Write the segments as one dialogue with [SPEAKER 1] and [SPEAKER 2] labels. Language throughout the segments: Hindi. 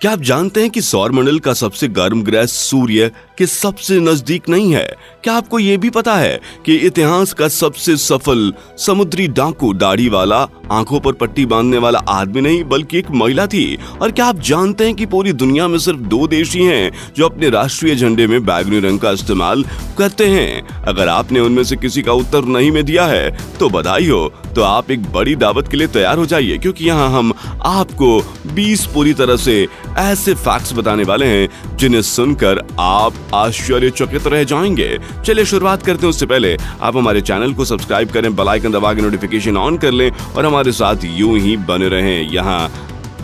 [SPEAKER 1] क्या आप जानते हैं कि सौरमंडल का सबसे गर्म ग्रह सूर्य के सबसे नजदीक नहीं है? क्या आपको ये भी पता है कि इतिहास का सबसे सफल समुद्री डाकू दाढ़ी वाला, आंखों पर पट्टी बांधने वाला आदमी नहीं बल्कि एक महिला थी? और क्या आप जानते हैं कि पूरी दुनिया में सिर्फ 2 देश ही हैं जो अपने राष्ट्रीय झंडे में बैगनी रंग का इस्तेमाल करते हैं? अगर आपने उनमें से किसी का उत्तर नहीं में दिया है तो बधाई हो, तो आप एक बड़ी दावत के लिए तैयार हो जाइए, क्योंकि यहाँ हम आपको 20 पूरी तरह से ऐसे फैक्ट्स बताने वाले हैं जिन्हें सुनकर आप आश्चर्यचकित रह जाएंगे। चलिए शुरुआत करते हैं। उससे पहले आप हमारे चैनल को सब्सक्राइब करें, बेल आइकन दबा के नोटिफिकेशन ऑन कर लें और हमारे साथ यूं ही बने रहें यहाँ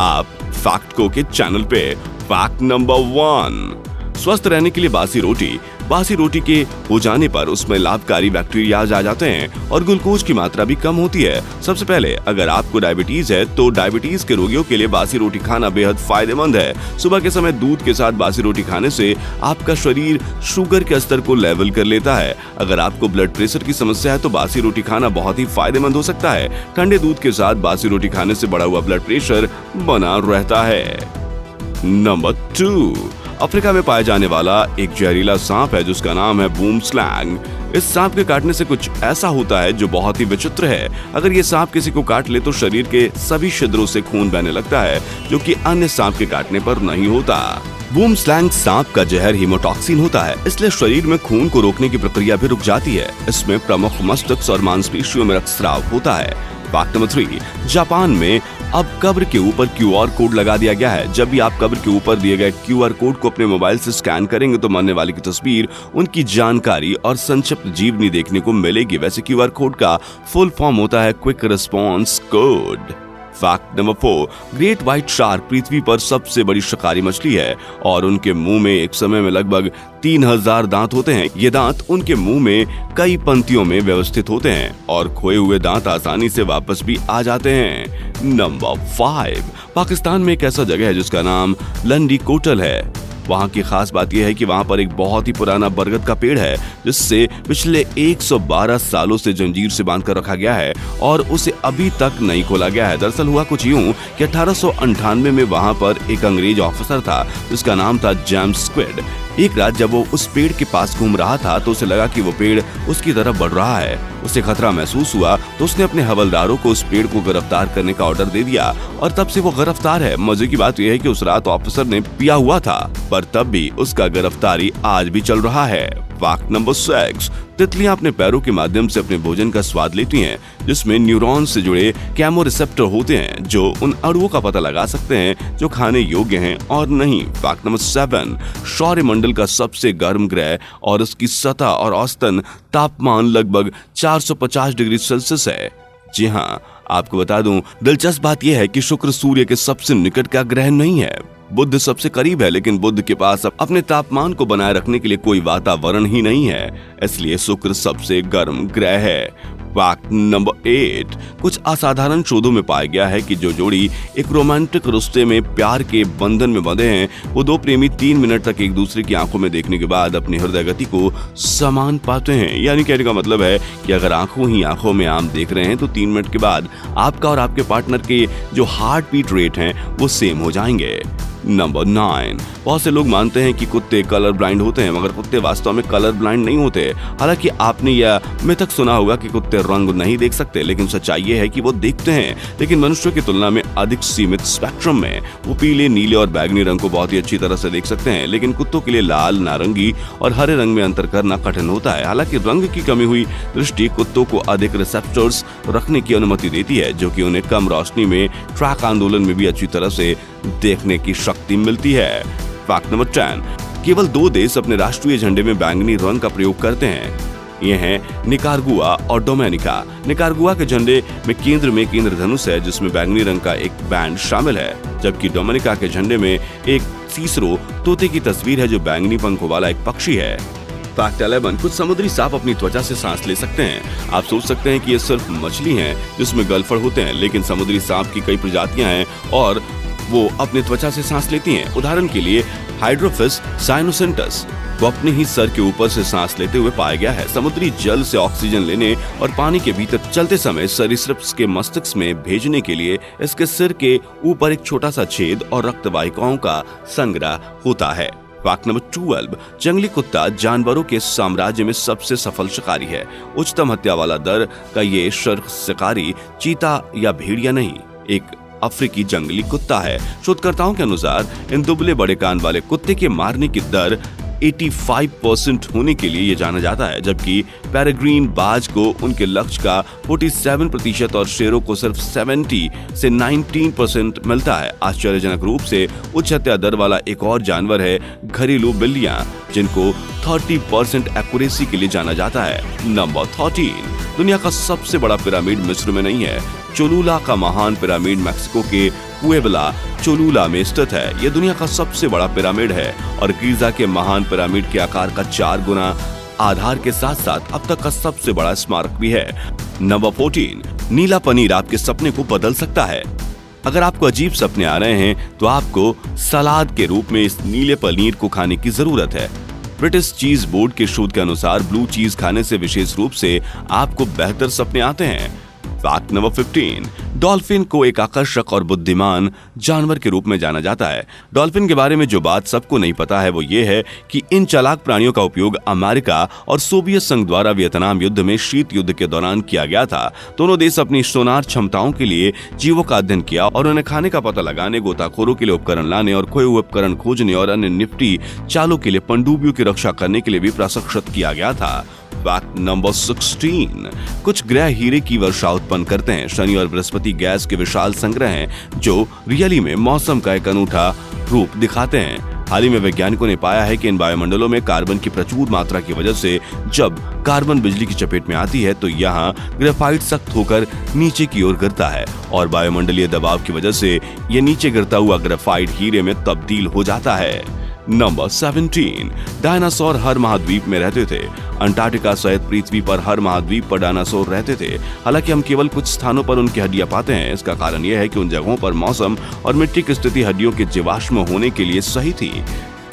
[SPEAKER 1] आप फैक्ट को के चैनल पे। फैक्ट नंबर 1, स्वस्थ रहने के लिए बासी रोटी के हो जाने पर उसमें लाभकारी बैक्टीरिया आ जाते हैं और ग्लूकोज की मात्रा भी कम होती है। सबसे पहले, अगर आपको डायबिटीज है तो डायबिटीज के रोगियों के लिए बासी रोटी खाना बेहद फायदेमंद है। सुबह के समय दूध के साथ बासी रोटी खाने से आपका शरीर शुगर के स्तर को लेवल कर लेता है। अगर आपको ब्लड प्रेशर की समस्या है तो बासी रोटी खाना बहुत ही फायदेमंद हो सकता है। ठंडे दूध के साथ बासी रोटी खाने से बढ़ा हुआ ब्लड प्रेशर बना रहता है। नंबर 2, अफ्रीका में पाया जाने वाला एक जहरीला सांप है जिसका नाम है बूमस्लैंग। इस सांप के काटने से कुछ ऐसा होता है जो बहुत ही विचित्र है। अगर ये सांप किसी को काट ले तो शरीर के सभी छिद्रों से खून बहने लगता है, जो कि अन्य सांप के काटने पर नहीं होता। बूमस्लैंग सांप का जहर हीमोटॉक्सिन होता है, इसलिए शरीर में खून को रोकने की प्रक्रिया भी रुक जाती है। इसमें प्रमुख मस्तिष्क और मांसपेशियों में रक्तस्राव होता है। फैक्ट नंबर 3, जापान में अब कब्र के ऊपर QR कोड लगा दिया गया है। जब भी आप कब्र के ऊपर दिए गए QR कोड को अपने मोबाइल से स्कैन करेंगे तो मरने वाले की तस्वीर, उनकी जानकारी और संक्षिप्त जीवनी देखने को मिलेगी। वैसे QR कोड का फुल फॉर्म होता है quick response code. Fact number 4, great white shark पृथ्वी पर सबसे बड़ी शिकारी मछली है और उनके मुंह में एक समय में लगभग 3000 दांत होते हैं। ये दांत उनके मुंह में कई पंक्तियों में व्यवस्थित होते हैं और खोए हुए दांत आसानी से वापस भी आ जाते हैं। नंबर 5, पाकिस्तान में एक ऐसा जगह है जिसका नाम लंडी कोटल है। वहाँ की खास बात यह है कि वहाँ पर एक बहुत ही पुराना बरगद का पेड़ है जिससे पिछले 112 सालों से जंजीर से बांध कर रखा गया है और उसे अभी तक नहीं खोला गया है। दरअसल हुआ कुछ यूं कि 1898 में वहाँ पर एक अंग्रेज ऑफिसर था जिसका नाम था जेम्स स्क्विड। एक रात जब वो उस पेड़ के पास घूम रहा था तो उसे लगा कि वो पेड़ उसकी तरफ बढ़ रहा है। उसे खतरा महसूस हुआ तो उसने अपने हवलदारों को उस पेड़ को गिरफ्तार करने का ऑर्डर दे दिया और तब से वो गिरफ्तार है। मजे की बात यह है कि उस रात ऑफिसर ने पिया हुआ था, पर तब भी उसका गिरफ्तारी आज भी चल रहा है। फैक्ट नंबर 6, तितलियां अपने पैरों के माध्यम से अपने भोजन का स्वाद लेती हैं, जिसमें न्यूरॉन से जुड़े केमोरिसेप्टर होते हैं जो उन अणुओं का पता लगा सकते हैं जो खाने योग्य हैं और नहीं। फैक्ट नंबर 7, सौरमंडल का सबसे गर्म ग्रह और उसकी सतह और औसतन तापमान लगभग 450 डिग्री सेल्सियस है। जी हाँ, आपको बता दूं, दिलचस्प बात यह है कि शुक्र सूर्य के सबसे निकट का ग्रह नहीं है। बुध सबसे करीब है, लेकिन बुध के पास अपने तापमान को बनाए रखने के लिए कोई वातावरण ही नहीं है, इसलिए शुक्र सबसे गर्म ग्रह है। फैक्ट नंबर 8, कुछ असाधारण शोधों में पाया गया है कि जो जोड़ी एक रोमांटिक रिश्ते में प्यार के बंधन में बंधे हैं, वो 2 प्रेमी 3 मिनट तक एक दूसरे की आंखों में देखने के बाद अपनी हृदय गति को समान पाते हैं। यानी कहने का मतलब है कि अगर आंखों ही आंखों में आम देख रहे हैं तो 3 मिनट के बाद आपका और आपके पार्टनर के जो हार्ट बीट रेट हैं वो सेम हो जाएंगे। नंबर 9, बहुत से लोग मानते हैं कि कुत्ते कलर ब्लाइंड होते हैं, मगर कुत्ते वास्तव में कलर ब्लाइंड नहीं होते। हालांकि आपने यह मिथक सुना होगा कि कुत्ते रंग नहीं देख सकते, लेकिन सच्चाई ये है कि वो देखते हैं, लेकिन मनुष्यों की तुलना में अधिक सीमित स्पेक्ट्रम में। वो पीले, नीले और बैगनी रंग को बहुत ही अच्छी तरह से देख सकते हैं, लेकिन कुत्तों के लिए लाल, नारंगी और हरे रंग में अंतर करना कठिन होता है। हालांकि रंग की कमी हुई दृष्टि कुत्तों को अधिक रिसेप्टर्स रखने की अनुमति देती है, जो कि उन्हें कम रोशनी में ट्रैक आंदोलन में भी अच्छी तरह से देखने की शक्ति मिलती है। फैक्ट नंबर 10, केवल 2 देश अपने राष्ट्रीय झंडे में बैंगनी रंग का प्रयोग करते हैं। ये हैं निकारागुआ और डोमिनिका। निकारागुआ के झंडे में केंद्र में केंद्र धनुष है जिसमें बैंगनी रंग का एक बैंड शामिल है, जबकि डोमिनिका के झंडे में एक सीसरो तोते की तस्वीर है जो बैंगनी पंखों वाला एक पक्षी है। फैक्ट 11, कुछ समुद्री सांप अपनी त्वचा से सांस ले सकते हैं। आप सोच सकते हैं कि ये सिर्फ मछली हैं जिसमें गलफड़ होते हैं, लेकिन समुद्री सांप की कई प्रजातियां हैं और वो अपने त्वचा से सांस लेती हैं। उदाहरण के लिए हाइड्रोफिस साइनोसेंटस वो अपने ही सर के ऊपर से सांस लेते हुए पाया गया है। समुद्री जल से ऑक्सीजन लेने और पानी के भीतर चलते समय सरीसृप्स के मस्तिष्क में भेजने के लिए इसके सिर के ऊपर एक छोटा सा छेद और रक्त वाहिकाओं का संग्रह होता है। फैक्ट नंबर 12, जंगली कुत्ता जानवरों के साम्राज्य में सबसे सफल शिकारी है। उच्चतम हत्या वाला दर का ये शर्ख शिकारी चीता या भेड़िया नहीं, एक अफ्रीकी जंगली कुत्ता है। शोधकर्ताओं के अनुसार इन दुबले बड़े कान वाले कुत्ते के मारने की दर 85% होने के लिए ये जाना जाता है, जबकि पेरेग्रीन बाज को उनके लक्ष्य का 47% और शेरों को सिर्फ 70 से 19% मिलता है। आश्चर्यजनक रूप से उच्च हत्या दर वाला एक और जानवर है घरेलू बिल्लियां, जिनको 30% एक्यूरेसी के लिए जाना जाता है। नंबर 13, दुनिया का सबसे बड़ा पिरामिड मिस्र में नहीं है। चोलुला का महान पिरामिड मेक्सिको के पुएबला चोलुला में स्थित है। यह दुनिया का सबसे बड़ा पिरामिड है और गिजा के महान पिरामिड के आकार का 4 गुना आधार के साथ साथ अब तक का सबसे बड़ा स्मारक भी है। नंबर 14, नीला पनीर आपके सपने को बदल सकता है। अगर आपको अजीब सपने आ रहे हैं तो आपको सलाद के रूप में इस नीले पनीर को खाने की जरूरत है। ब्रिटिश चीज बोर्ड के शोध के अनुसार ब्लू चीज खाने से विशेष रूप से आपको बेहतर सपने आते हैं। फैक्ट नंबर 15, डॉल्फिन को एक आकर्षक और बुद्धिमान जानवर के रूप में जाना जाता है। डॉल्फिन के बारे में जो बात सबको नहीं पता है वो ये है कि इन चालाक प्राणियों का उपयोग अमेरिका और सोवियत संघ द्वारा वियतनाम युद्ध में शीत युद्ध के दौरान किया गया था। दोनों देश अपनी सोनार क्षमताओं के लिए जीवों का अध्ययन किया और उन्हें खाने का पता लगाने, गोताखोरों के लिए उपकरण लाने और खोए हुए उपकरण खोजने और अन्य निफ्टी चालों के लिए पनडुब्बियों की रक्षा करने के लिए भी प्रशिक्षित किया गया था। फैक्ट नंबर 16, कुछ ग्रह हीरे की वर्षा उत्पन्न करते हैं। शनि और बृहस्पति गैस के विशाल संग्रह हैं जो रियली में मौसम का एक अनूठा रूप दिखाते हैं। हाल ही में वैज्ञानिकों ने पाया है कि इन वायुमंडलों में कार्बन की प्रचुर मात्रा की वजह से जब कार्बन बिजली की चपेट में आती है तो यहाँ ग्रेफाइट सख्त होकर नीचे की ओर गिरता है और वायुमंडलीय दबाव की वजह से ये नीचे गिरता हुआ ग्रेफाइट हीरे में तब्दील हो जाता है। नंबर 17, डायनासोर हर महाद्वीप में रहते थे। अंटार्कटिका सहित पृथ्वी पर हर महाद्वीप पर डायनासोर रहते थे। हालांकि हम केवल कुछ स्थानों पर उनकी हड्डियां पाते हैं। इसका कारण यह है कि उन जगहों पर मौसम और मिट्टी की स्थिति हड्डियों के जीवाश्म होने के लिए सही थी।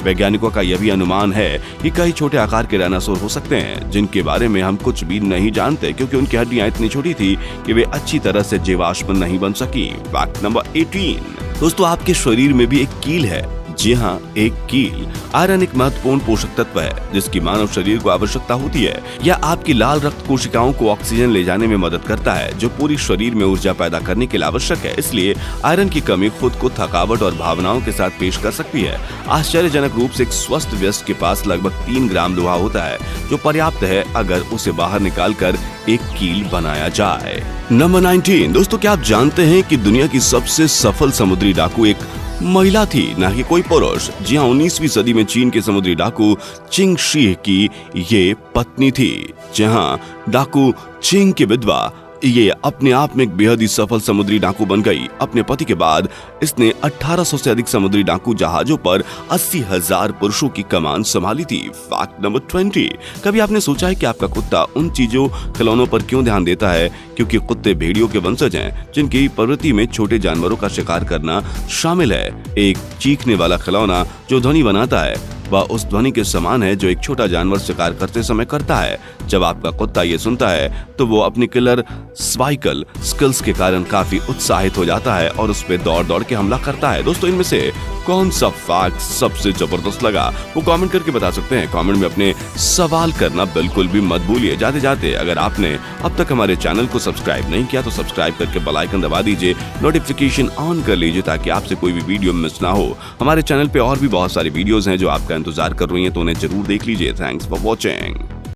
[SPEAKER 1] वैज्ञानिकों का यह भी अनुमान है कि कई छोटे आकार के डायनासोर हो सकते हैं जिनके बारे में हम कुछ भी नहीं जानते, क्योंकि उनकी हड्डियां इतनी छोटी थी कि वे अच्छी तरह से जीवाश्म नहीं बन सकी। फैक्ट नंबर 18, दोस्तों आपके शरीर में भी एक कील है। जी हाँ, एक कील। आयरन एक महत्वपूर्ण पोषक तत्व है जिसकी मानव शरीर को आवश्यकता होती है। यह आपकी लाल रक्त कोशिकाओं को ऑक्सीजन ले जाने में मदद करता है जो पूरी शरीर में ऊर्जा पैदा करने के लिए आवश्यक है। इसलिए आयरन की कमी खुद को थकावट और भावनाओं के साथ पेश कर सकती है। आश्चर्यजनक रूप से एक स्वस्थ व्यक्ति के पास लगभग 3 ग्राम लोहा होता है जो पर्याप्त है अगर उसे बाहर निकालकर एक कील बनाया जाए। नंबर 19, दोस्तों क्या आप जानते हैं कि दुनिया की सबसे सफल समुद्री डाकू एक महिला थी, ना कि कोई पुरुष। जी हाँ, 19वीं सदी में चीन के समुद्री डाकू चिंग शी की ये पत्नी थी। जहाँ डाकू चिंग की विधवा ये अपने आप में एक बेहद ही सफल समुद्री डाकू बन गई। अपने पति के बाद इसने 1800 से अधिक समुद्री डाकू जहाजों पर 80,000 पुरुषों की कमान संभाली थी। फैक्ट नंबर 20, कभी आपने सोचा है कि आपका कुत्ता उन चीजों खिलौनों पर क्यों ध्यान देता है? क्योंकि कुत्ते भेड़ियों के वंशज हैं जिनकी प्रवृत्ति में छोटे जानवरों का शिकार करना शामिल है। एक चीखने वाला खिलौना जो ध्वनि बनाता है वह उस ध्वनि के समान है जो एक छोटा जानवर शिकार करते समय करता है। जब आपका कुत्ता ये सुनता है तो वो अपनी किलर सर्वाइकल स्किल्स के कारण काफी उत्साहित हो जाता है और उस पर दौड़ दौड़ के हमला करता है। दोस्तों इनमें से कौन सा फैक्ट सबसे जबरदस्त लगा वो कमेंट करके बता सकते हैं। कमेंट में अपने सवाल करना बिल्कुल भी मत भूलिए। जाते जाते अगर आपने अब तक हमारे चैनल को सब्सक्राइब नहीं किया तो सब्सक्राइब करके बेल आइकन दबा दीजिए, नोटिफिकेशन ऑन कर लीजिए ताकि आपसे कोई भी वीडियो मिस ना हो। हमारे चैनल पे और भी बहुत सारी वीडियोस हैं जो आपका इंतजार कर रही हैं तो उन्हें जरूर देख लीजिए। Thanks for watching.